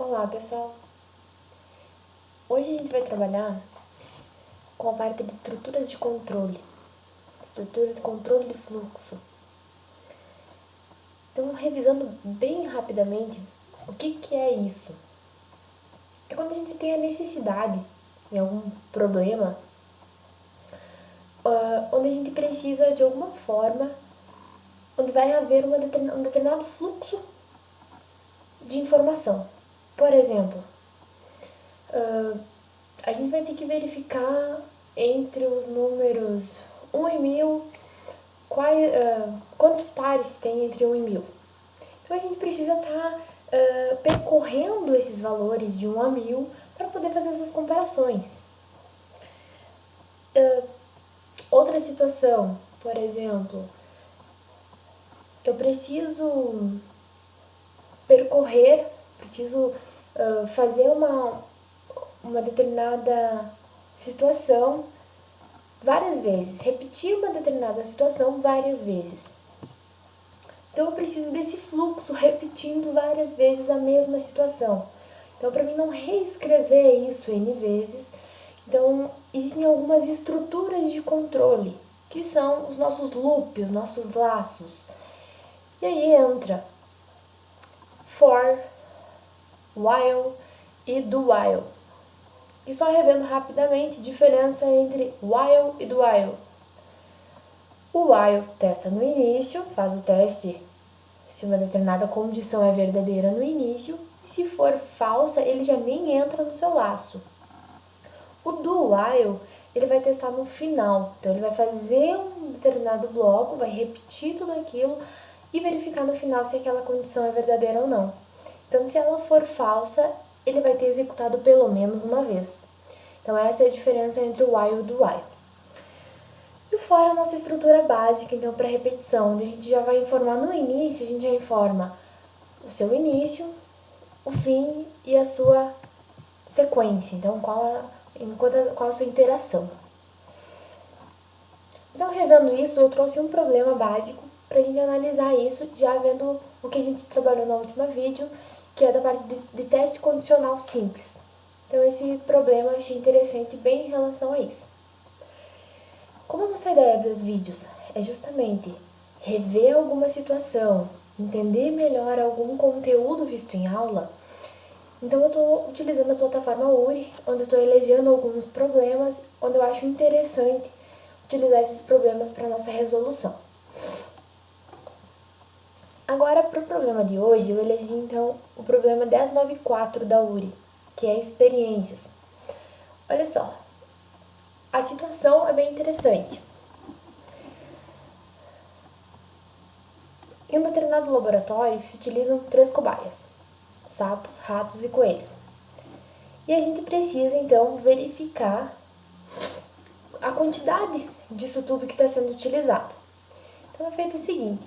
Olá, pessoal! Hoje a gente vai trabalhar com a parte de estrutura de controle de fluxo. Então, revisando bem rapidamente, o que é isso? É quando a gente tem a necessidade em algum problema, onde a gente precisa de alguma forma, onde vai haver um determinado fluxo de informação. Por exemplo, a gente vai ter que verificar entre os números 1 e 1000 quantos pares tem entre 1 e 1000. Então a gente precisa estar percorrendo esses valores de 1 a 1000 para poder fazer essas comparações. Outra situação, por exemplo, eu preciso percorrer, fazer uma determinada situação várias vezes, repetir uma determinada situação várias vezes. Então eu preciso desse fluxo repetindo várias vezes a mesma situação. Então, para mim não reescrever isso N vezes, então existem algumas estruturas de controle, que são os nossos loops, os nossos laços. E aí entra for, while e do while. E só revendo rapidamente a diferença entre while e do while. O while testa no início, faz o teste se uma determinada condição é verdadeira no início, e se for falsa, ele já nem entra no seu laço. O do while, ele vai testar no final, então ele vai fazer um determinado bloco, vai repetir tudo aquilo e verificar no final se aquela condição é verdadeira ou não. Então, se ela for falsa, ele vai ter executado pelo menos uma vez. Então, essa é a diferença entre o while e o do while. E o for é a nossa estrutura básica, então, para repetição, onde a gente já vai informar no início, a gente já informa o seu início, o fim e a sua sequência. Então, qual a sua interação. Então, revendo isso, eu trouxe um problema básico para a gente analisar isso, já vendo o que a gente trabalhou no último vídeo, que é da parte de teste condicional simples. Então, esse problema eu achei interessante bem em relação a isso. Como a nossa ideia dos vídeos é justamente rever alguma situação, entender melhor algum conteúdo visto em aula, então eu estou utilizando a plataforma URI, onde eu estou elegendo alguns problemas, onde eu acho interessante utilizar esses problemas para a nossa resolução. Agora, para o problema de hoje, eu elegi então o problema 1094 da URI, que é experiências. Olha só, a situação é bem interessante. Em um determinado laboratório se utilizam 3 cobaias: sapos, ratos e coelhos. E a gente precisa então verificar a quantidade disso tudo que está sendo utilizado. Então é feito o seguinte: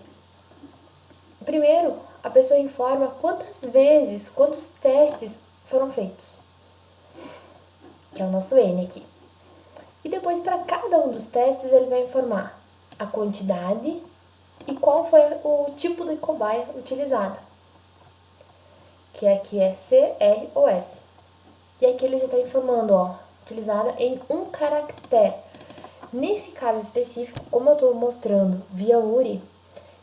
primeiro, a pessoa informa quantos testes foram feitos, que é o nosso N aqui. E depois, para cada um dos testes, ele vai informar a quantidade e qual foi o tipo de cobaia utilizada, que aqui é C, R ou S. E aqui ele já está informando, utilizada em um caractere. Nesse caso específico, como eu estou mostrando via URI,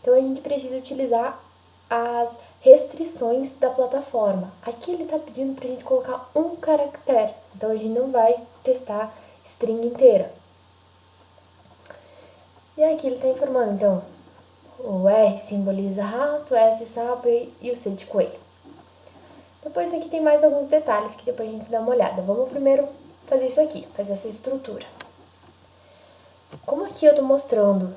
então a gente precisa utilizar as restrições da plataforma. Aqui ele está pedindo para a gente colocar um caractere, então a gente não vai testar string inteira. E aqui ele está informando, então, o R simboliza rato, S sapo e o C de coelho. Depois aqui tem mais alguns detalhes que depois a gente dá uma olhada. Vamos primeiro fazer isso aqui, fazer essa estrutura. Como aqui eu estou mostrando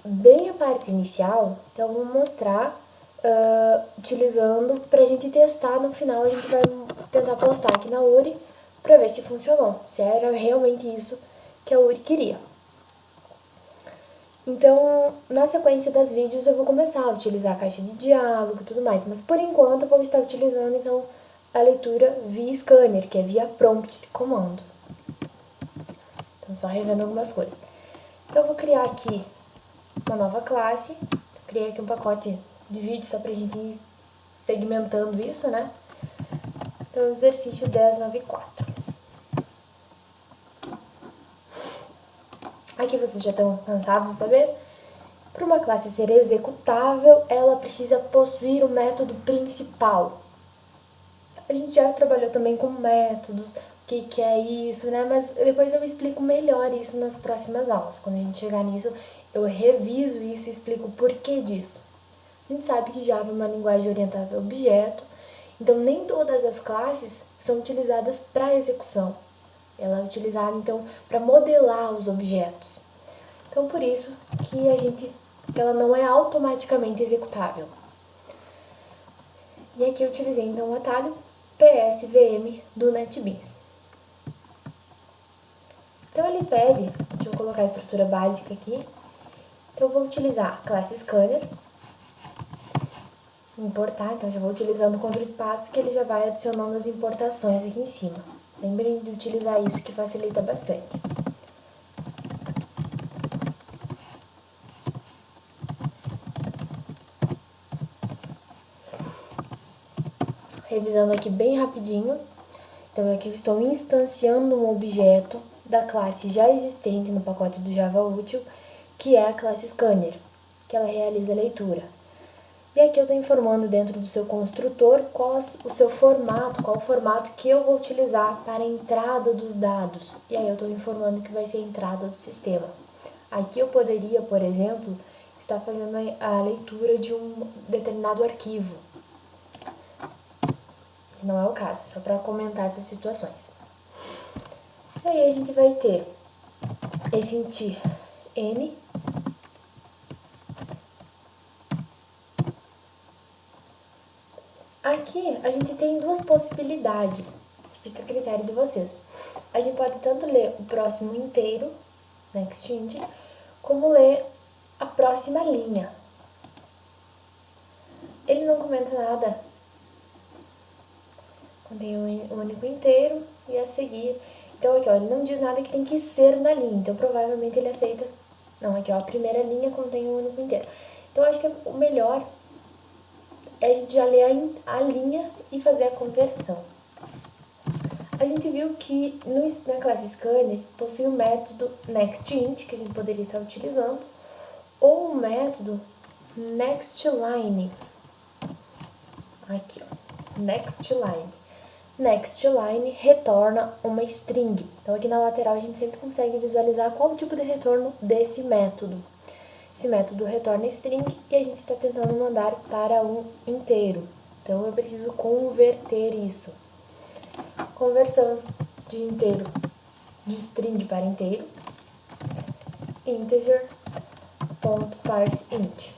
bem a parte inicial, então eu vou mostrar utilizando para a gente testar. No final a gente vai tentar postar aqui na URI para ver se funcionou, se era realmente isso que a URI queria. Então, na sequência das vídeos eu vou começar a utilizar a caixa de diálogo e tudo mais, mas por enquanto eu vou estar utilizando então a leitura via scanner, que é via prompt de comando. Então, só revendo algumas coisas. Então, eu vou criar aqui uma nova classe, criei aqui um pacote de vídeo só pra gente ir segmentando isso, né? Então, exercício 10.9.4. Aqui vocês já estão cansados de saber? Para uma classe ser executável, ela precisa possuir o método principal. A gente já trabalhou também com métodos, o que é isso, né? Mas depois eu explico melhor isso nas próximas aulas. Quando a gente chegar nisso, eu reviso isso e explico o porquê disso. A gente sabe que Java é uma linguagem orientada a objeto, então nem todas as classes são utilizadas para execução. Ela é utilizada, então, para modelar os objetos. Então, por isso que ela não é automaticamente executável. E aqui eu utilizei, então, o atalho PSVM do NetBeans. Então, ele pede, deixa eu colocar a estrutura básica aqui. Então, eu vou utilizar a classe Scanner, importar, então já vou utilizando o contra espaço que ele já vai adicionando as importações aqui em cima. Lembrem de utilizar isso que facilita bastante. Revisando aqui bem rapidinho, então aqui eu estou instanciando um objeto da classe já existente no pacote do Java Útil, que é a classe Scanner, que ela realiza a leitura. E aqui eu estou informando dentro do seu construtor qual o seu formato, qual o formato que eu vou utilizar para a entrada dos dados. E aí eu estou informando que vai ser a entrada do sistema. Aqui eu poderia, por exemplo, estar fazendo a leitura de um determinado arquivo. Que não é o caso, só para comentar essas situações. E aí a gente vai ter esse int n. Aqui a gente tem duas possibilidades, fica a critério de vocês. A gente pode tanto ler o próximo inteiro, next int, como ler a próxima linha. Ele não comenta nada, contém um único inteiro e a seguir. Então aqui ó, ele não diz nada que tem que ser na linha, então provavelmente ele aceita. Não, aqui ó, a primeira linha contém um único inteiro. Então acho que o melhor é a gente já ler a linha e fazer a conversão. A gente viu que na classe Scanner possui o método nextInt, que a gente poderia estar utilizando, ou o método nextLine. Aqui, ó, nextLine. NextLine retorna uma string. Então aqui na lateral a gente sempre consegue visualizar qual o tipo de retorno desse método. Esse método retorna string e a gente está tentando mandar para um inteiro. Então eu preciso converter isso. Conversão de inteiro, de string para inteiro, integer.parseInt.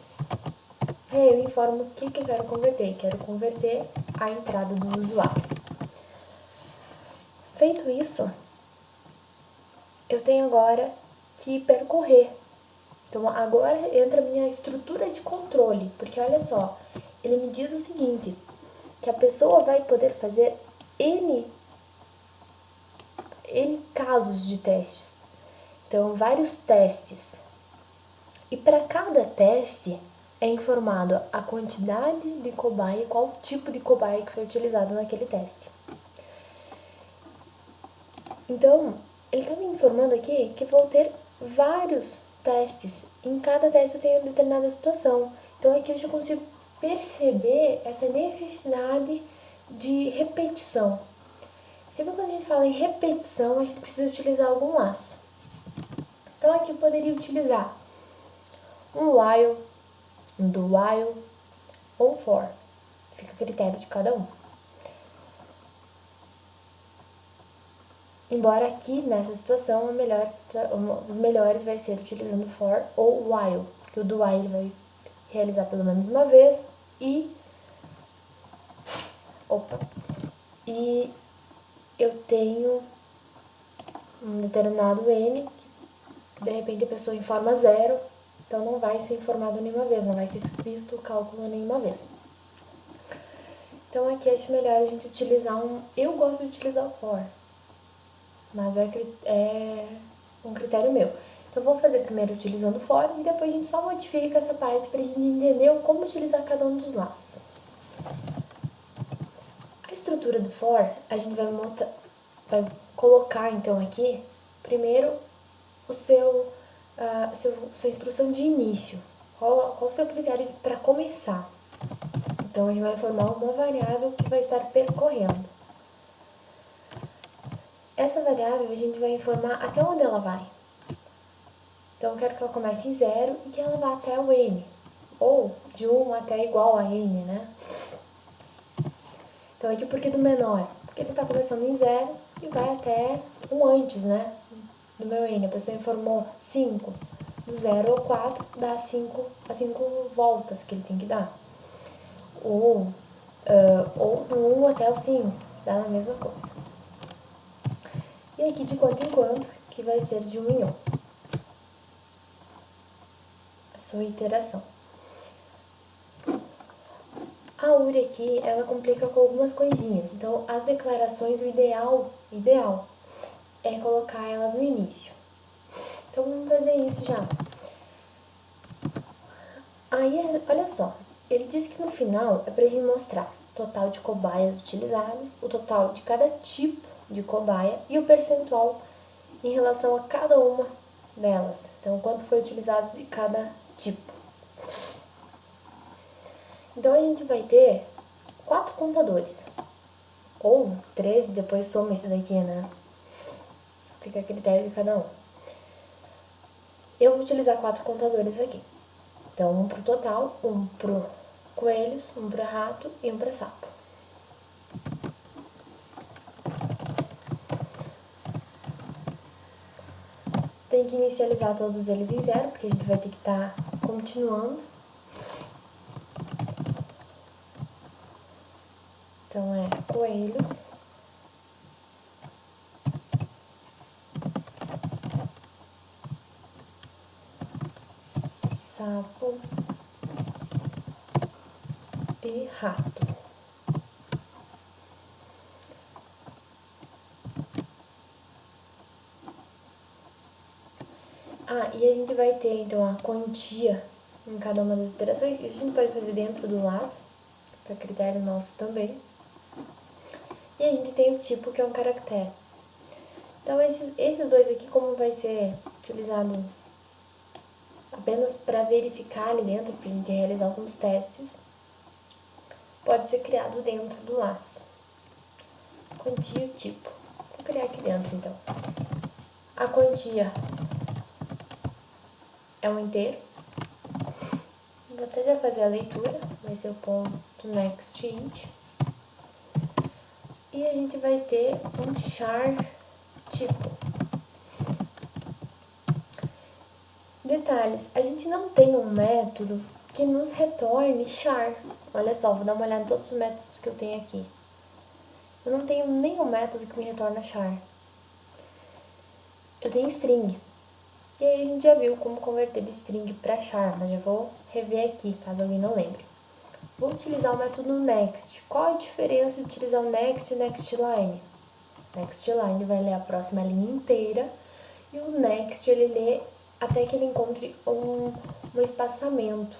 Aí eu informo o que eu quero converter. Quero converter a entrada do usuário. Feito isso, eu tenho agora que percorrer. Então agora entra a minha estrutura de controle, porque olha só, ele me diz o seguinte, que a pessoa vai poder fazer N casos de testes. Então, vários testes. E para cada teste é informado a quantidade de cobaia e qual tipo de cobaia que foi utilizado naquele teste. Então, ele está me informando aqui que vou ter vários testes. Em cada teste eu tenho determinada situação. Então, aqui eu já consigo perceber essa necessidade de repetição. Sempre quando a gente fala em repetição, a gente precisa utilizar algum laço. Então, aqui eu poderia utilizar um while, um do while ou for. Fica a critério de cada um. Embora aqui, nessa situação, os melhores vai ser utilizando for ou while, porque o do while vai realizar pelo menos uma vez e eu tenho um determinado n, que de repente a pessoa informa 0, então não vai ser informado nenhuma vez, não vai ser visto o cálculo nenhuma vez. Então aqui acho melhor a gente utilizar eu gosto de utilizar o for, mas é um critério meu. Então eu vou fazer primeiro utilizando o for e depois a gente só modifica essa parte para a gente entender como utilizar cada um dos laços. a estrutura do for, a gente vai colocar então aqui, primeiro, sua instrução de início. Qual o seu critério para começar? Então, a gente vai formar uma variável que vai estar percorrendo. Essa variável a gente vai informar até onde ela vai. Então, eu quero que ela comece em 0 e que ela vá até o n. Ou de 1 até igual a n, né? Então, aqui por que do menor? Porque ele está começando em 0 e vai até um antes, né? Do meu n. A pessoa informou 5. Do 0 ao 4 dá 5 voltas que ele tem que dar. Ou do 1 até o 5, dá a mesma coisa. E aqui de quanto em quanto, que vai ser de 1 em 1. A sua iteração. A URI aqui, ela complica com algumas coisinhas. Então, as declarações, o ideal é colocar elas no início. Então, vamos fazer isso já. Aí, olha só, ele diz que no final é pra gente mostrar o total de cobaias utilizadas, o total de cada tipo de cobaia e o percentual em relação a cada uma delas. Então, quanto foi utilizado de cada tipo. Então, a gente vai ter 4 contadores. Ou 13, depois soma esse daqui, né? Fica a critério de cada um. Eu vou utilizar 4 contadores aqui. Então, um pro total, um pro coelhos, um para rato e um para sapo. Tem que inicializar todos eles em 0, porque a gente vai ter que estar continuando. Então, é coelhos, sapo e rato. E a gente vai ter, então, a quantia em cada uma das iterações. Isso a gente pode fazer dentro do laço, para critério nosso também. E a gente tem o tipo, que é um caractere. Então, esses dois aqui, como vai ser utilizado apenas para verificar ali dentro, para a gente realizar alguns testes, pode ser criado dentro do laço. Quantia e tipo. Vou criar aqui dentro, então. A quantia é um inteiro. Vou até já fazer a leitura, vai ser o ponto next int. E a gente vai ter um char tipo. Detalhes, a gente não tem um método que nos retorne char. Olha só, vou dar uma olhada em todos os métodos que eu tenho aqui. Eu não tenho nenhum método que me retorna char. Eu tenho string. E aí a gente já viu como converter de string para char, mas já vou rever aqui, caso alguém não lembre. Vou utilizar o método next. Qual a diferença de utilizar o next e next line? Next line vai ler a próxima linha inteira e o next ele lê até que ele encontre um espaçamento.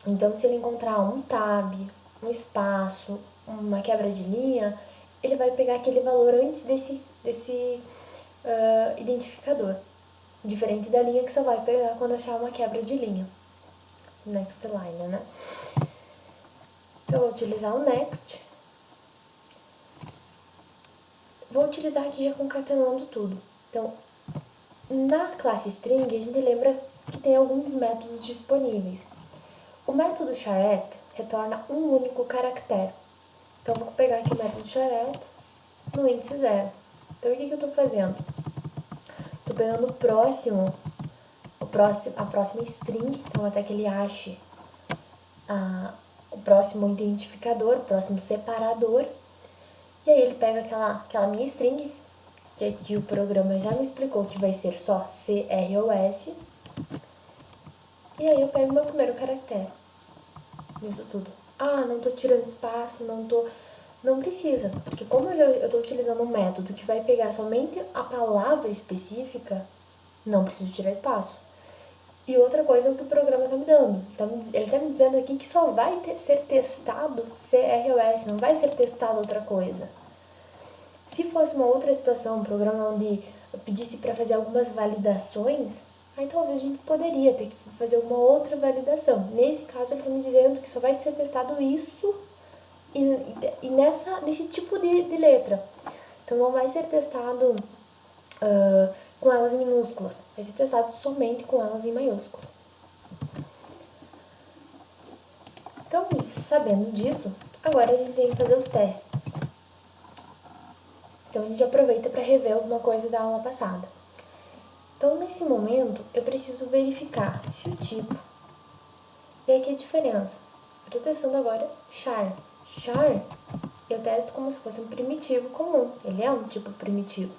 Então, se ele encontrar um tab, um espaço, uma quebra de linha, ele vai pegar aquele valor antes desse identificador. Diferente da linha que só vai pegar quando achar uma quebra de linha. Next line, né? Então, eu vou utilizar o next. Vou utilizar aqui já concatenando tudo. Então, na classe string, a gente lembra que tem alguns métodos disponíveis. O método charAt retorna um único caractere. Então, vou pegar aqui o método charAt no índice 0. Então, o que eu estou fazendo? Estou pegando a próxima string, então até que ele ache o próximo identificador, o próximo separador. E aí ele pega aquela minha string, que aqui o programa já me explicou que vai ser só CROS. E aí eu pego meu primeiro caractere nisso tudo. Não estou tirando espaço, não precisa, porque como eu estou utilizando um método que vai pegar somente a palavra específica, não preciso tirar espaço. E outra coisa é o que o programa está me dando. Ele está me dizendo aqui que só vai ser testado CROS, não vai ser testado outra coisa. Se fosse uma outra situação, um programa onde eu pedisse para fazer algumas validações, aí talvez a gente poderia ter que fazer uma outra validação. Nesse caso, ele está me dizendo que só vai ser testado isso e nesse tipo de letra. Então, não vai ser testado com elas minúsculas, vai ser testado somente com elas em maiúsculo. Então, sabendo disso, agora a gente tem que fazer os testes. Então, a gente aproveita para rever alguma coisa da aula passada. Então, nesse momento, eu preciso verificar se o tipo... E aqui a diferença. Eu estou testando agora char. Char, eu testo como se fosse um primitivo comum. Ele é um tipo primitivo.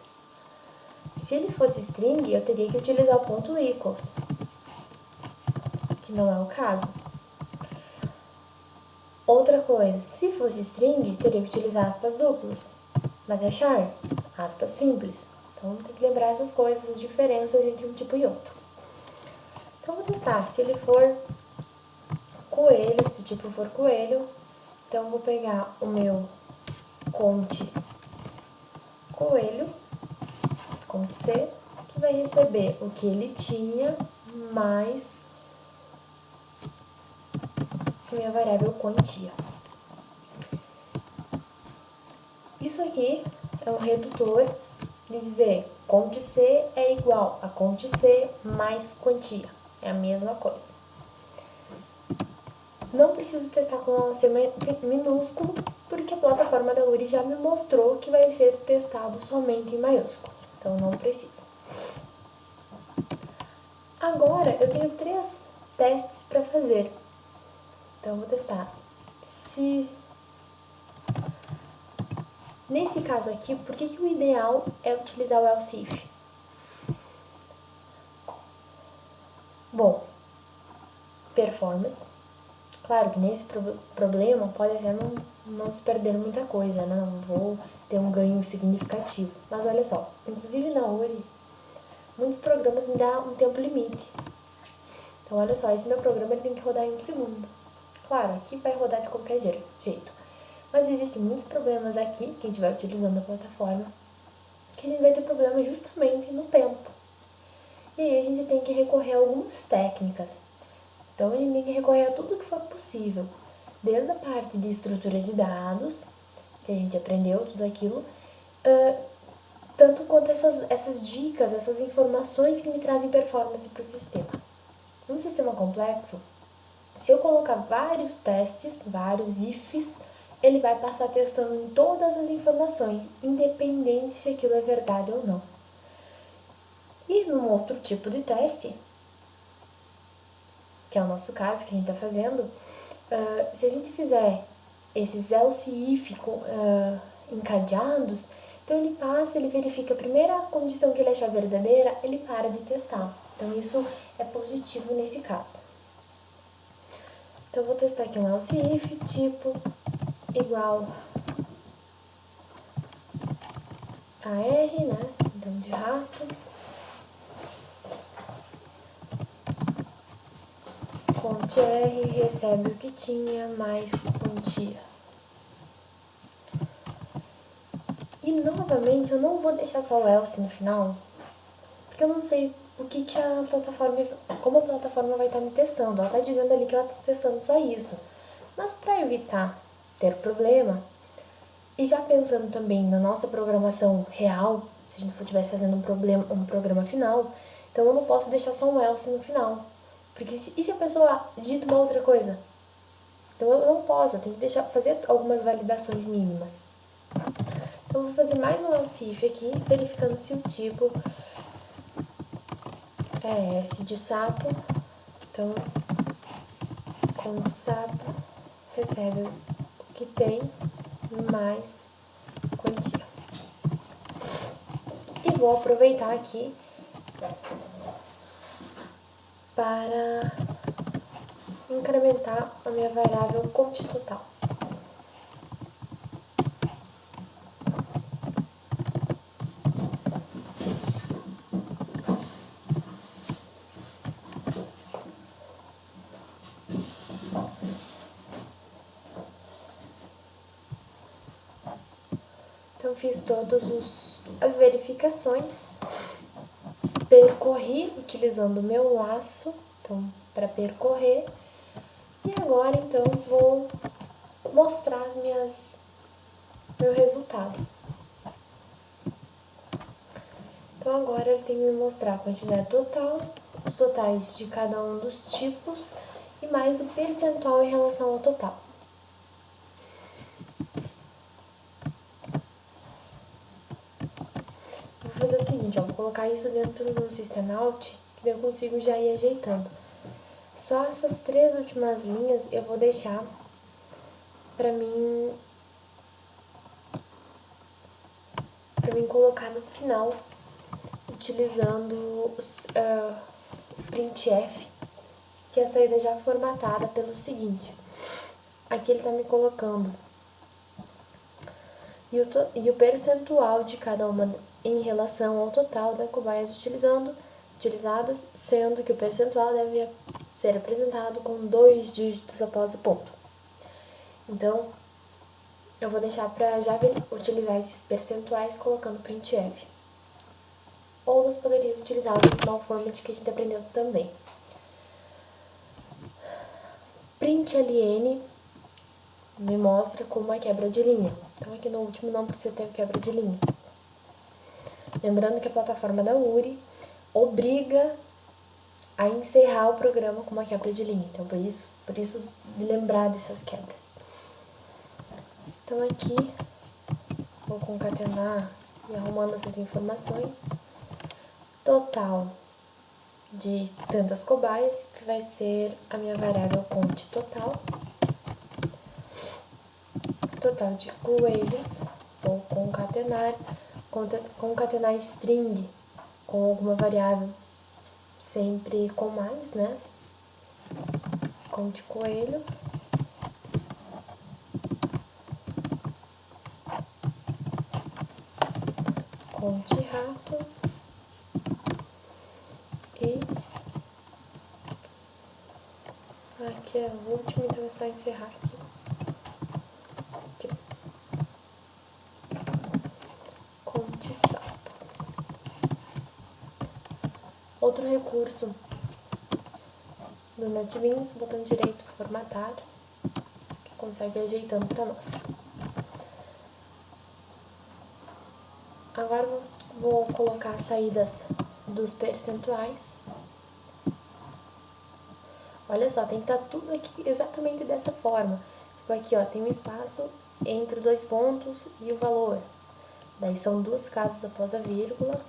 Se ele fosse string, eu teria que utilizar o ponto equals, que não é o caso. Outra coisa, se fosse string, teria que utilizar aspas duplas. Mas é char, aspas simples. Então, tem que lembrar essas coisas, as diferenças entre um tipo e outro. Então, vou testar. Se ele for coelho, se o tipo for coelho, então eu vou pegar o meu conte coelho, conte C, que vai receber o que ele tinha mais minha variável quantia. Isso aqui é um redutor de dizer conte C é igual a conte C mais quantia. É a mesma coisa. Não preciso testar com um C minúsculo, porque a plataforma da URI já me mostrou que vai ser testado somente em maiúsculo. Então, não preciso. Agora, eu tenho 3 testes para fazer. Então, eu vou testar se... Nesse caso aqui, por que o ideal é utilizar o else if? Bom, performance. Claro que nesse problema pode até não se perder muita coisa, né? Não vou ter um ganho significativo. Mas olha só, inclusive na URI, muitos programas me dão um tempo limite. Então olha só, esse meu programa ele tem que rodar em 1 segundo. Claro, aqui vai rodar de qualquer jeito. Mas existem muitos problemas aqui, que a gente vai utilizando a plataforma, que a gente vai ter problema justamente no tempo. E aí a gente tem que recorrer a algumas técnicas. Então, a gente tem que recorrer a tudo que for possível, desde a parte de estrutura de dados, que a gente aprendeu, tudo aquilo, tanto quanto essas dicas, essas informações que me trazem performance para o sistema. Num sistema complexo, se eu colocar vários testes, vários ifs, ele vai passar testando em todas as informações, independente se aquilo é verdade ou não. E num outro tipo de teste, que é o nosso caso, que a gente está fazendo, se a gente fizer esses else if encadeados, então ele passa, ele verifica a primeira condição que ele achar verdadeira, ele para de testar. Então isso é positivo nesse caso. Então eu vou testar aqui um else if tipo igual a R, né? Então de rato. Conte R recebe o que tinha mais quantia. E novamente eu não vou deixar só o else no final, porque eu não sei o que a plataforma, como a plataforma vai estar me testando. Ela está dizendo ali que ela está testando só isso. Mas para evitar ter problema, e já pensando também na nossa programação real, se a gente estivesse fazendo um programa final, então eu não posso deixar só um else no final. Porque e se a pessoa digita uma outra coisa? Então eu não posso, eu tenho que fazer algumas validações mínimas. Então eu vou fazer mais um else if aqui, verificando se o tipo é S de sapo. Então, com sapo recebe o que tem mais quantia. E vou aproveitar aqui para incrementar a minha variável conte total. Então, fiz todas as verificações, percorri utilizando o meu laço, então, para percorrer. E agora, então, vou mostrar meu resultado. Então, agora ele tem que me mostrar a quantidade total, os totais de cada um dos tipos e mais o percentual em relação ao total. Vou fazer o seguinte, ó, vou colocar isso dentro de um System Out, que daí eu consigo já ir ajeitando. Só essas 3 últimas linhas eu vou deixar pra mim colocar no final, utilizando o printf, que é a saída já formatada pelo seguinte. Aqui ele tá me colocando e o percentual de cada uma em relação ao total da cobaias utilizadas, sendo que o percentual deve ser apresentado com 2 dígitos após o ponto. Então, eu vou deixar para já utilizar esses percentuais colocando printf. Ou você poderia utilizar o decimal format que a gente aprendeu também. Println me mostra como é quebra de linha. Então aqui no último não precisa ter quebra de linha. Lembrando que a plataforma da URI obriga a encerrar o programa com uma quebra de linha. Então por isso lembrar dessas quebras. Então aqui vou concatenar e arrumando essas informações. Total de tantas cobaias, que vai ser a minha variável count total. Total de coelhos, vou concatenar string com alguma variável, sempre com mais, né? Count coelho. Count rato. E aqui é o último, então é só encerrar aqui. Count sapo. Outro recurso do NetBeans, botão direito formatar, que consegue ir ajeitando para nós. Agora vou colocar as saídas dos percentuais. Olha só, tem que estar tudo aqui exatamente dessa forma. Tipo aqui, ó, tem um espaço entre 2 pontos e o valor. Daí são 2 casas após a vírgula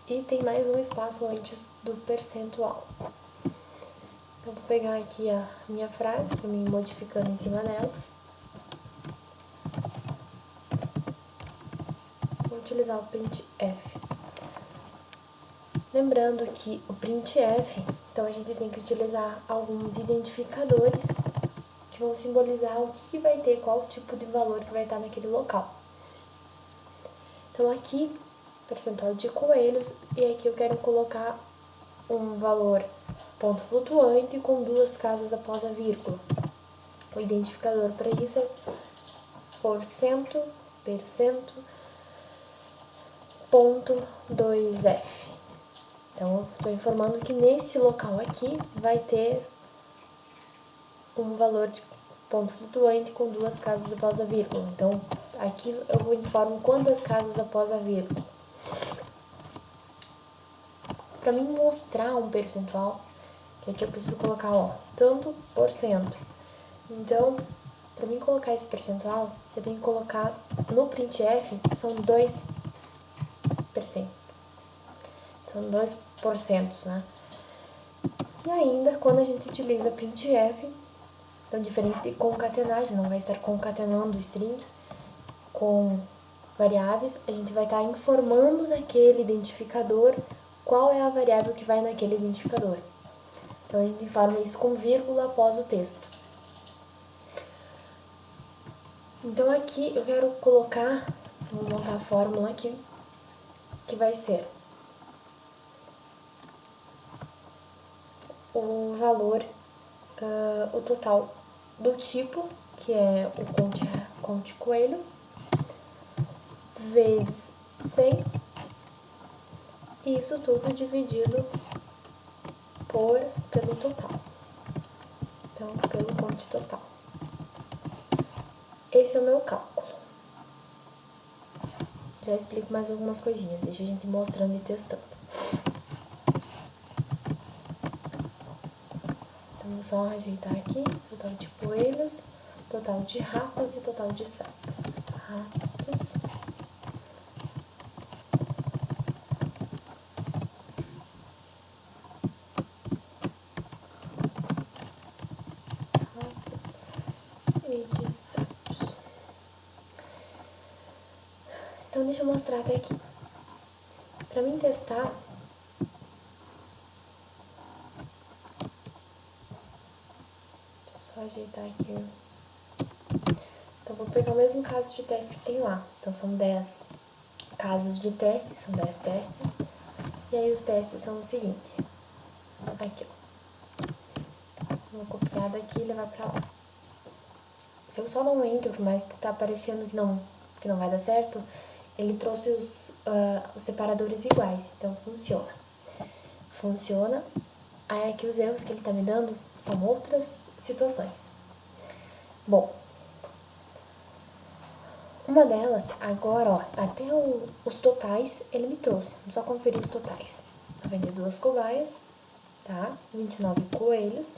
e tem mais um espaço antes do percentual. Então, vou pegar aqui a minha frase para mim modificando em cima dela. Vou utilizar o printf. Lembrando que o printf, então a gente tem que utilizar alguns identificadores que vão simbolizar o que vai ter, qual tipo de valor que vai estar naquele local. Então aqui, percentual de coelhos, e aqui eu quero colocar um valor ponto flutuante com 2 casas após a vírgula. O identificador para isso é %, ponto 2f. Então, estou informando que nesse local aqui vai ter um valor de ponto flutuante com 2 casas após a vírgula. Então, aqui eu informo quantas casas após a vírgula. Para mim mostrar um percentual, que aqui eu preciso colocar, ó, tanto por cento. Então, para mim colocar esse percentual, eu tenho que colocar no printf, são 2%. São 2%, né? E ainda, quando a gente utiliza printf, então diferente de concatenagem, não vai estar concatenando strings com variáveis, a gente vai estar informando naquele identificador qual é a variável que vai naquele identificador. Então, a gente informa isso com vírgula após o texto. Então, aqui eu quero colocar, vou montar a fórmula aqui, que vai ser o valor, o total do tipo, que é o count coelho, vezes 100, e isso tudo dividido pelo total. Então, pelo conte total. Esse é o meu cálculo. Já explico mais algumas coisinhas, deixa a gente mostrando e testando. Então, vou só ajeitar aqui, total de coelhos, total de ratos e total de sapos. Ratos. E de sapos. Então, deixa eu mostrar até aqui. Pra mim testar, só ajeitar aqui. Então, vou pegar o mesmo caso de teste que tem lá. Então, são 10 casos de teste, são 10 testes. E aí, os testes são o seguinte. Aqui, ó. Vou copiar daqui e levar pra lá. Se eu só não entro, por mais que tá parecendo que não vai dar certo, ele trouxe os separadores iguais. Então, funciona. Funciona. Aí, aqui, os erros que ele tá me dando são outras situações. Bom, uma delas, agora, ó, até os totais ele me trouxe. Vamos só conferir os totais. 92 cobaias, tá? 29 coelhos,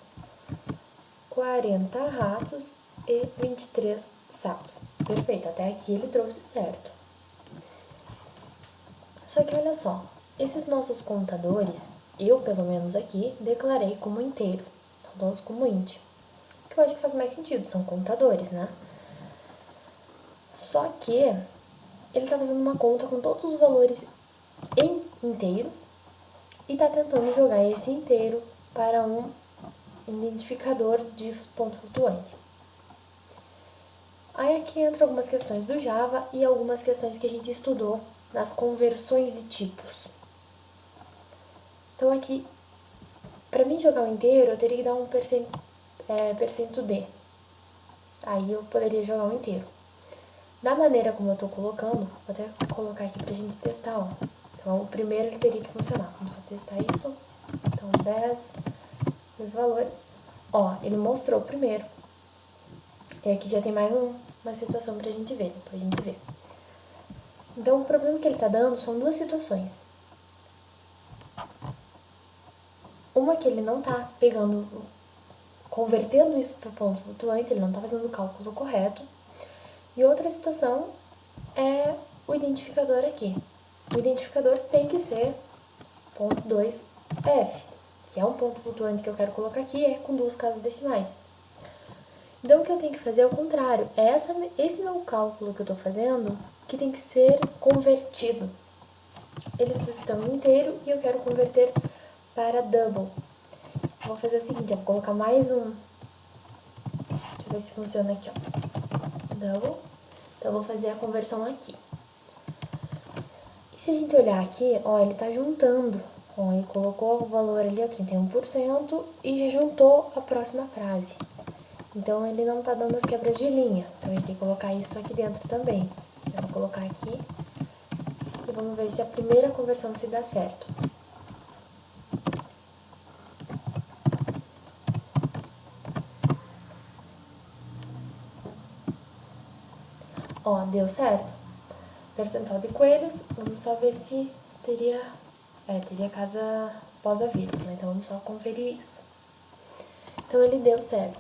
40 ratos e 23 sapos. Perfeito, até aqui ele trouxe certo. Só que olha só, esses nossos contadores, eu pelo menos aqui, declarei como inteiro. Então, todos como int. Que eu acho que faz mais sentido, são contadores, né? Só que ele tá fazendo uma conta com todos os valores em inteiro e tá tentando jogar esse inteiro para um identificador de ponto flutuante. Aí aqui entra algumas questões do Java e algumas questões que a gente estudou nas conversões de tipos. Então aqui, para mim jogar um inteiro, eu teria que dar um percento D. Aí eu poderia jogar um inteiro. Da maneira como eu tô colocando, vou até colocar aqui pra gente testar, ó. Então, o primeiro ele teria que funcionar. Vamos só testar isso. Então, 10, os valores. Ó, ele mostrou o primeiro. E aqui já tem mais uma situação pra gente ver, depois a gente vê. Então, o problema que ele tá dando são duas situações. Uma que ele não tá convertendo isso para ponto flutuante, ele não tá fazendo o cálculo correto. E outra situação é o identificador aqui. O identificador tem que ser ponto 2F, que é um ponto flutuante que eu quero colocar aqui, é com duas casas decimais. Então, o que eu tenho que fazer é o contrário. É esse meu cálculo que eu estou fazendo que tem que ser convertido. Eles estão inteiro e eu quero converter para double. Vou fazer o seguinte, eu vou colocar mais um. Deixa eu ver se funciona aqui, ó. Double. Então, eu vou fazer a conversão aqui. E se a gente olhar aqui, ó, ele tá juntando. Ó, ele colocou o valor ali, ó, 31%, e já juntou a próxima frase. Então, ele não tá dando as quebras de linha. Então, a gente tem que colocar isso aqui dentro também. Eu vou colocar aqui. E vamos ver se a primeira conversão se dá certo. Ó, deu certo. Percentual de coelhos, vamos só ver se teria casa após a vírgula, né? Então vamos só conferir isso. Então ele deu certo.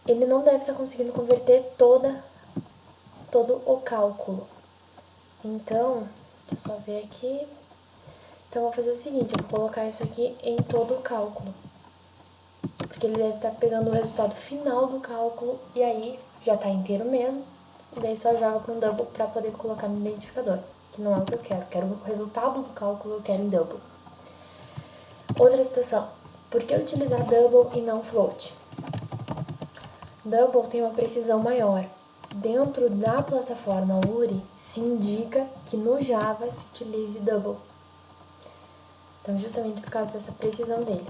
Ele não deve estar conseguindo converter todo o cálculo. Então, deixa eu só ver aqui. Então eu vou fazer o seguinte, eu vou colocar isso aqui em todo o cálculo. Porque ele deve estar pegando o resultado final do cálculo e aí já está inteiro mesmo. E daí só joga para um double para poder colocar no identificador, que não é o que eu quero. Quero o resultado do cálculo, eu quero em double. Outra situação, por que utilizar double e não float? Double tem uma precisão maior. Dentro da plataforma URI se indica que no Java se utilize double. Então, justamente por causa dessa precisão dele.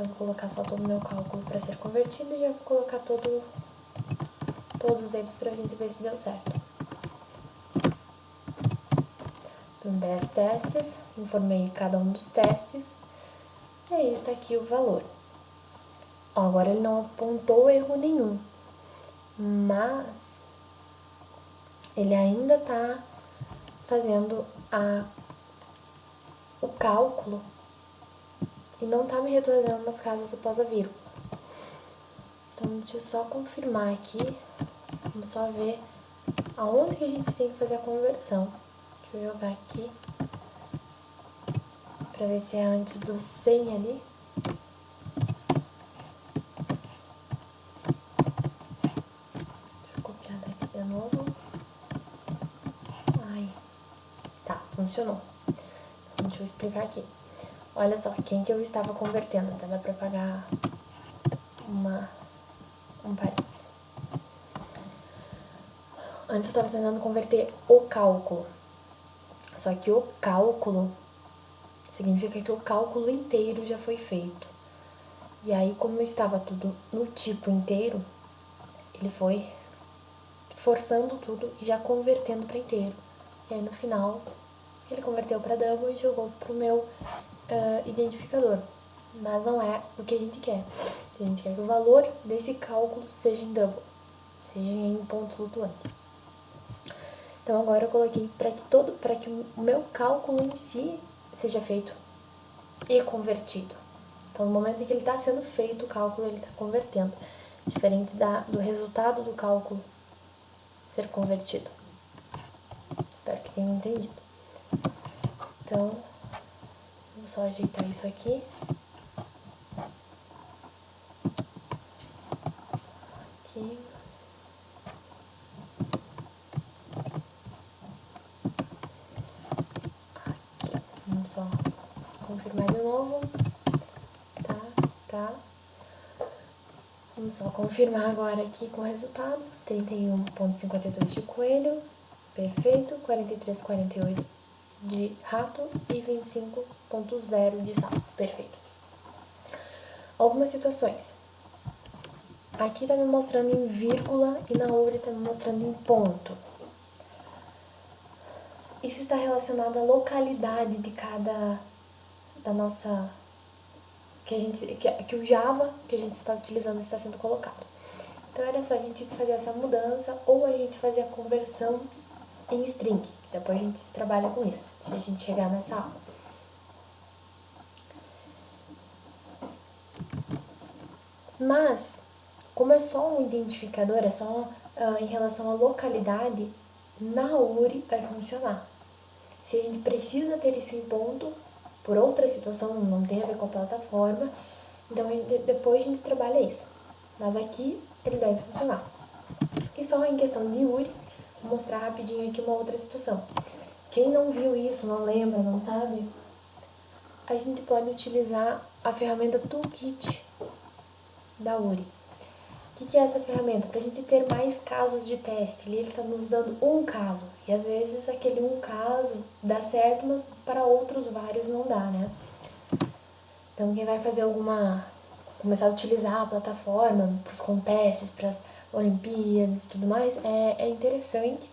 Então, eu vou colocar só todo o meu cálculo para ser convertido e já vou colocar todos eles pra gente ver se deu certo. Então, 10 testes, informei cada um dos testes, e aí está aqui o valor. Ó, agora ele não apontou erro nenhum, mas ele ainda está fazendo o cálculo e não está me retornando nas casas após a vírgula. Então, deixa eu só confirmar aqui, vamos só ver aonde que a gente tem que fazer a conversão. Deixa eu jogar aqui, para ver se é antes do 100 ali. Deixa eu copiar daqui de novo. Ai, tá, funcionou. Então, deixa eu explicar aqui. Olha só, quem que eu estava convertendo, tá? Dá pra pagar um parênteses. Antes eu estava tentando converter o cálculo. Só que o cálculo significa que o cálculo inteiro já foi feito. E aí, como estava tudo no tipo inteiro, ele foi forçando tudo e já convertendo para inteiro. E aí, no final, ele converteu para double e jogou pro meu identificador. Mas não é o que a gente quer. A gente quer que o valor desse cálculo seja em double, seja em ponto flutuante. Então agora eu coloquei para que o meu cálculo em si seja feito e convertido. Então no momento em que ele está sendo feito o cálculo, ele está convertendo, diferente do resultado do cálculo ser convertido. Espero que tenham entendido. Então, vou só ajeitar isso aqui. Aqui. Vamos só confirmar de novo. Tá. Vamos só confirmar agora aqui com o resultado. 31,52 de coelho. Perfeito. 43,48 de rato e 25,0 de sapo. Perfeito. Algumas situações. Aqui tá me mostrando em vírgula e na outra tá me mostrando em ponto. Isso está relacionado à localidade de cada da nossa que o Java que a gente está utilizando está sendo colocado. Então era só a gente fazer essa mudança ou a gente fazer a conversão em string. Depois a gente trabalha com isso, se a gente chegar nessa aula. Mas, como é só um identificador, é só em relação à localidade, na URI vai funcionar. Se a gente precisa ter isso em ponto, por outra situação, não tem a ver com a plataforma, então depois a gente trabalha isso. Mas aqui ele deve funcionar. E só em questão de URI, vou mostrar rapidinho aqui uma outra situação. Quem não viu isso, não lembra, não sabe, a gente pode utilizar a ferramenta Toolkit da URI. O que é essa ferramenta? Para a gente ter mais casos de teste. Ele está nos dando um caso. E às vezes aquele um caso dá certo, mas para outros vários não dá, né? Então quem vai fazer começar a utilizar a plataforma para os contestes, para as Olimpíadas e tudo mais, é interessante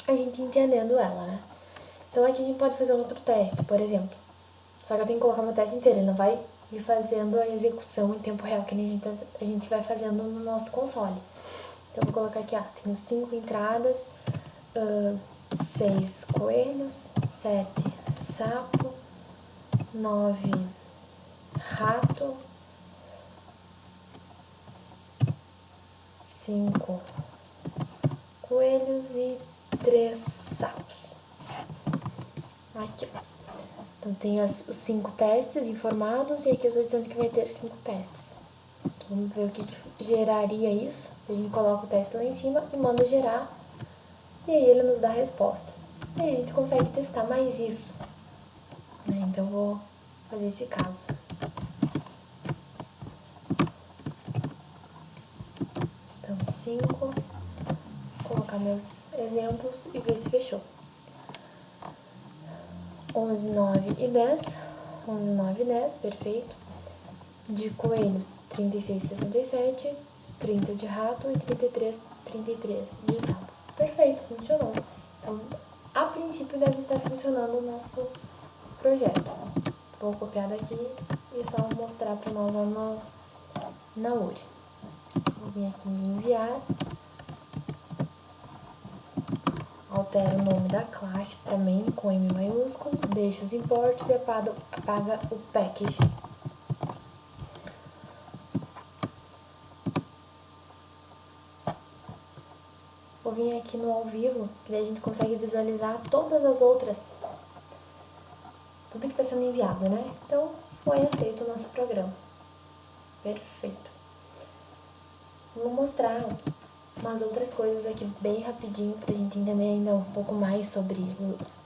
a gente entendendo ela, né? Então aqui a gente pode fazer um outro teste, por exemplo. Só que eu tenho que colocar meu teste inteiro, ele não vai ir fazendo a execução em tempo real, que a gente vai fazendo no nosso console. Então eu vou colocar aqui, tenho 5 entradas, 6 coelhos, 7 sapo, 9 rato, 5 coelhos e 3 sapos. Aqui, ó. Então tem os 5 testes informados e aqui eu estou dizendo que vai ter 5 testes. Vamos ver o que geraria isso. A gente coloca o teste lá em cima e manda gerar. E aí ele nos dá a resposta. E aí a gente consegue testar mais isso. Então eu vou fazer esse caso. Então 5. Vou colocar meus exemplos e ver se fechou. 11, 9 e 10. 11, 9 e 10, perfeito. de coelhos 36, 67, 30 de rato e 33, 33 de sapo. Perfeito, funcionou. Então, a princípio deve estar funcionando o nosso projeto. Vou copiar daqui e só mostrar para nós lá na URI. Vou vir aqui em enviar. Altero o nome da classe para main com M maiúsculo, deixo os imports e apaga o package. Vou vir aqui no ao vivo, que daí a gente consegue visualizar todas as outras, tudo que está sendo enviado, né? Então, foi aceito o nosso programa. Perfeito. Vou mostrar umas outras coisas aqui bem rapidinho para a gente entender ainda um pouco mais sobre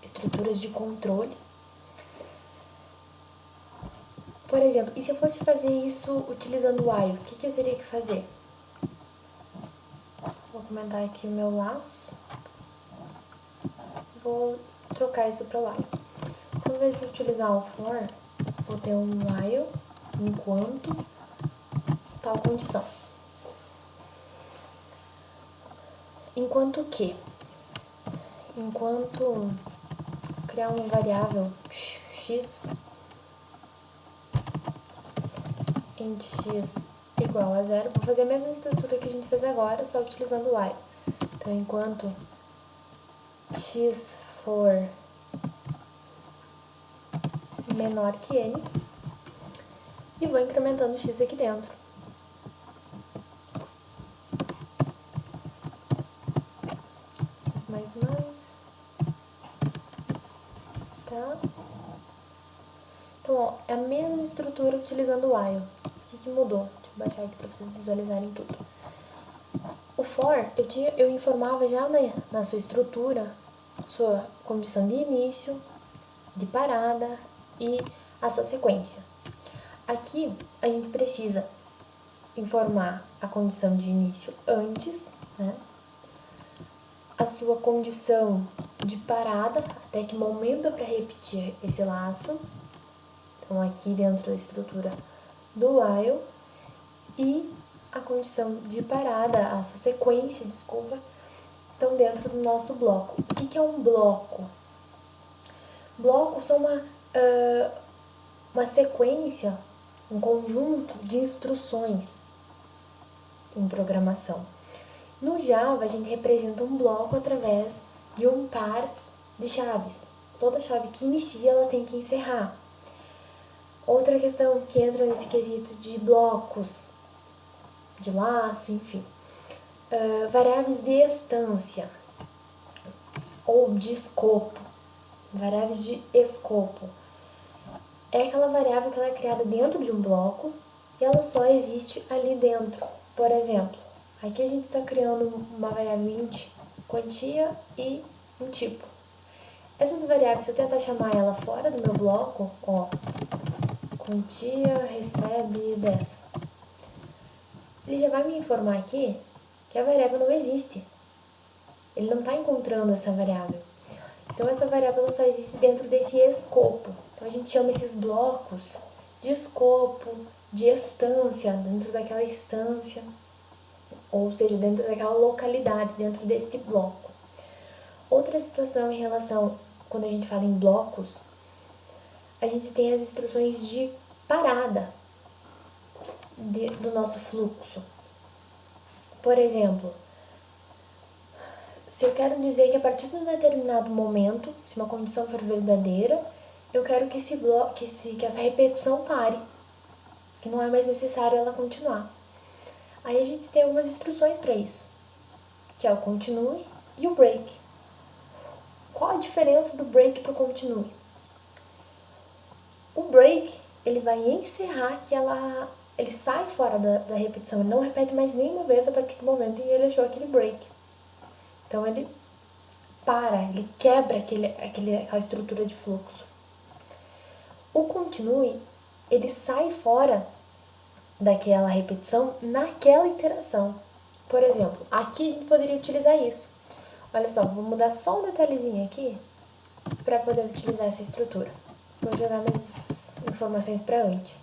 estruturas de controle. Por exemplo, e se eu fosse fazer isso utilizando o while, o que eu teria que fazer? Vou comentar aqui o meu laço. Vou trocar isso para while. Então, ao invés de utilizar o for, vou ter um while enquanto tal condição. Enquanto que? Enquanto criar uma variável x, int x igual a 0, vou fazer a mesma estrutura que a gente fez agora, só utilizando o while. Então, enquanto x for menor que n, e vou incrementando x aqui dentro. Mais. Tá? Então, ó, é a mesma estrutura utilizando o while. O que mudou? Deixa eu baixar aqui para vocês visualizarem tudo. O for, eu informava já na sua estrutura, sua condição de início, de parada e a sua sequência. Aqui, a gente precisa informar a condição de início antes, né? A sua condição de parada, até que momento é para repetir esse laço. Então, aqui dentro da estrutura do while, e a condição de parada, a sua sequência, desculpa, estão dentro do nosso bloco. O que é um bloco? Blocos são uma sequência, um conjunto de instruções em programação. No Java, a gente representa um bloco através de um par de chaves. Toda chave que inicia, ela tem que encerrar. Outra questão que entra nesse quesito de blocos, de laço, enfim. Variáveis de instância ou de escopo. Variáveis de escopo. É aquela variável que ela é criada dentro de um bloco e ela só existe ali dentro. Por exemplo, aqui a gente está criando uma variável int, quantia e um tipo. Essas variáveis, se eu tentar chamar ela fora do meu bloco, ó, quantia recebe 10. Ele já vai me informar aqui que a variável não existe. Ele não está encontrando essa variável. Então, essa variável ela só existe dentro desse escopo. Então, a gente chama esses blocos de escopo, de instância, dentro daquela instância, ou seja, dentro daquela localidade, dentro deste bloco. Outra situação em relação, quando a gente fala em blocos, a gente tem as instruções de parada do nosso fluxo. Por exemplo, se eu quero dizer que a partir de um determinado momento, se uma condição for verdadeira, eu quero que que essa repetição pare, que não é mais necessário ela continuar. Aí a gente tem algumas instruções para isso, que é o continue e o break. Qual a diferença do break para o continue? O break, ele vai encerrar que ele sai fora da repetição, ele não repete mais nenhuma vez a partir do momento em que ele achou aquele break. Então, ele para, ele quebra aquela estrutura de fluxo. O continue, ele sai fora daquela repetição naquela iteração. Por exemplo, aqui a gente poderia utilizar isso. Olha só, vou mudar só um detalhezinho aqui para poder utilizar essa estrutura. Vou jogar minhas informações para antes.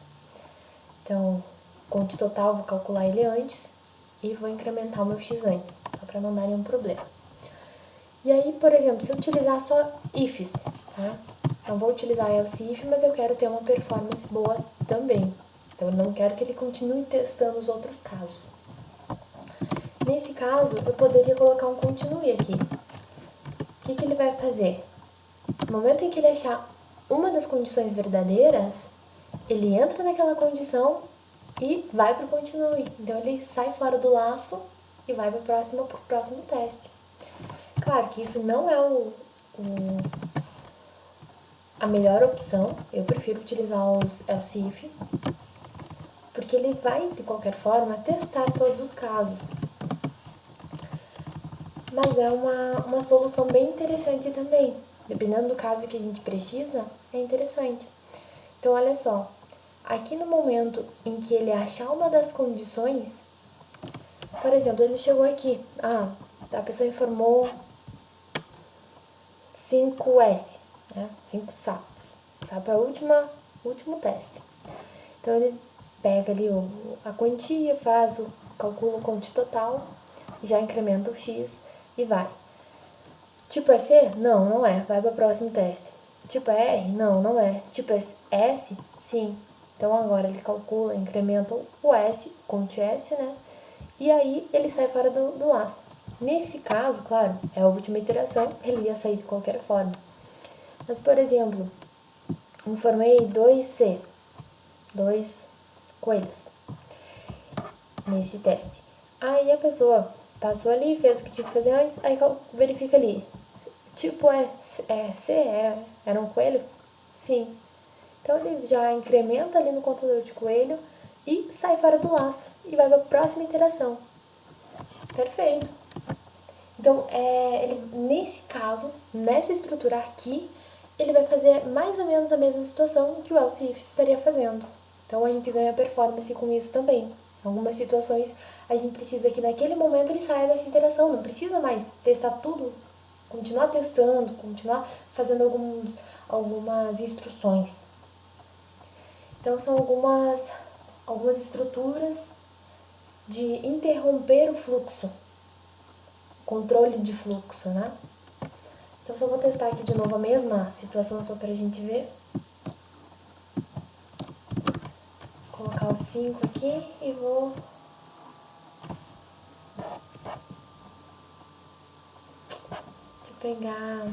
Então, conte total, vou calcular ele antes e vou incrementar o meu x antes, só para não dar nenhum problema. E aí, por exemplo, se eu utilizar só ifs, tá? Não vou utilizar else if, mas eu quero ter uma performance boa também. Então, eu não quero que ele continue testando os outros casos. Nesse caso, eu poderia colocar um continue aqui. O que ele vai fazer? No momento em que ele achar uma das condições verdadeiras, ele entra naquela condição e vai para o continue. Então, ele sai fora do laço e vai para o próximo teste. Claro que isso não é a melhor opção. Eu prefiro utilizar os else if, porque ele vai, de qualquer forma, testar todos os casos. Mas é uma solução bem interessante também. Dependendo do caso que a gente precisa, é interessante. Então, olha só. Aqui no momento em que ele achar uma das condições, por exemplo, ele chegou aqui. A pessoa informou 5S, né? 5 sapo. Sapo é o último teste. Então, ele pega ali a quantia, calcula o conte total, já incrementa o X e vai. Tipo é C? Não, não é. Vai para o próximo teste. Tipo é R? Não, não é. Tipo é S? Sim. Então, agora ele calcula, incrementa o S, conte S, né? E aí, ele sai fora do laço. Nesse caso, claro, é a última iteração, ele ia sair de qualquer forma. Mas, por exemplo, informei 2C, 2 coelhos, nesse teste. Aí a pessoa passou ali, fez o que tinha que fazer antes, aí verifica ali. Tipo, era um coelho? Sim. Então, ele já incrementa ali no contador de coelho e sai fora do laço e vai para a próxima iteração. Perfeito. Então, nesse caso, nessa estrutura aqui, ele vai fazer mais ou menos a mesma situação que o else if estaria fazendo. Então, a gente ganha performance com isso também. Em algumas situações, a gente precisa que naquele momento ele saia dessa interação. Não precisa mais testar tudo, continuar testando, continuar fazendo algumas instruções. Então, são algumas estruturas de interromper o fluxo, controle de fluxo, né? Então, só vou testar aqui de novo a mesma situação só pra gente ver. Vou colocar os 5 aqui e vou pegar...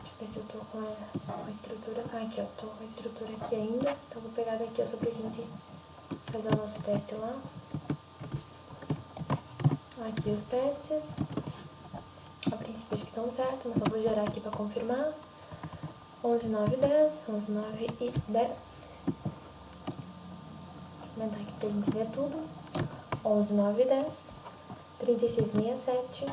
Deixa eu ver se eu tô com a estrutura... aqui, ó. Tô com a estrutura aqui ainda. Então, vou pegar daqui, ó, só pra gente fazer o nosso teste lá. Aqui os testes. A princípio acho que estão certo, mas só vou gerar aqui pra confirmar. 11, 9, 10. 11, 9 e 10. Vou aumentar aqui pra gente ver tudo. 11, 9 e 10. 36, 67.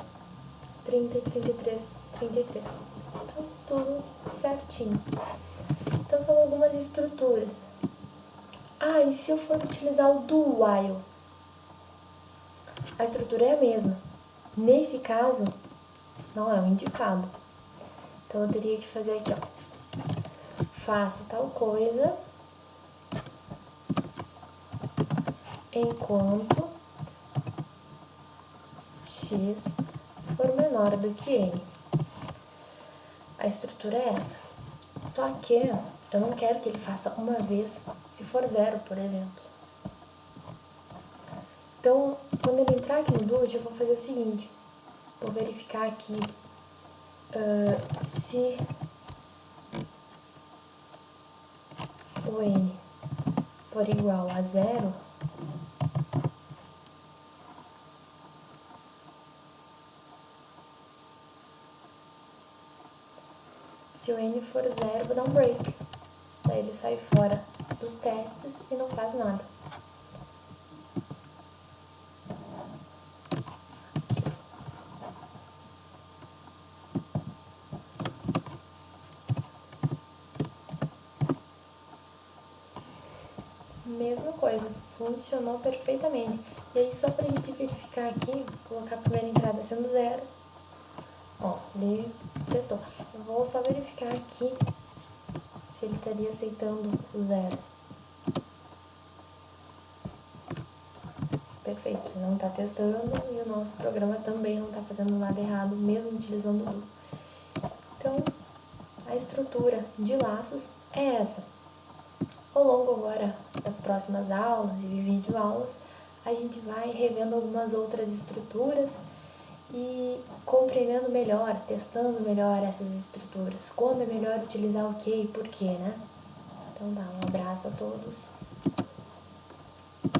30, 33, 33. Então, tudo certinho. Então, são algumas estruturas. E se eu for utilizar o do while? A estrutura é a mesma. Nesse caso, não é o indicado. Então, eu teria que fazer aqui, ó. Faça tal coisa enquanto x for menor do que n. A estrutura é essa. Só que eu não quero que ele faça uma vez se for 0, por exemplo. Então, quando ele entrar aqui no do, eu vou fazer o seguinte. Vou verificar aqui se o n for igual a 0, se o n for 0, vou dar um break. Daí ele sai fora dos testes e não faz nada. Mesma coisa, funcionou perfeitamente. E aí, só pra gente verificar aqui, colocar a primeira entrada sendo 0, Ó, ele testou. Eu vou só verificar aqui se ele estaria aceitando o 0. Perfeito, ele não está testando e o nosso programa também não está fazendo nada errado, mesmo utilizando o do. Então, a estrutura de laços é essa. Ao longo agora das próximas aulas e videoaulas, a gente vai revendo algumas outras estruturas e compreendendo melhor, testando melhor essas estruturas. Quando é melhor utilizar o que e por quê, né? Então, um abraço a todos.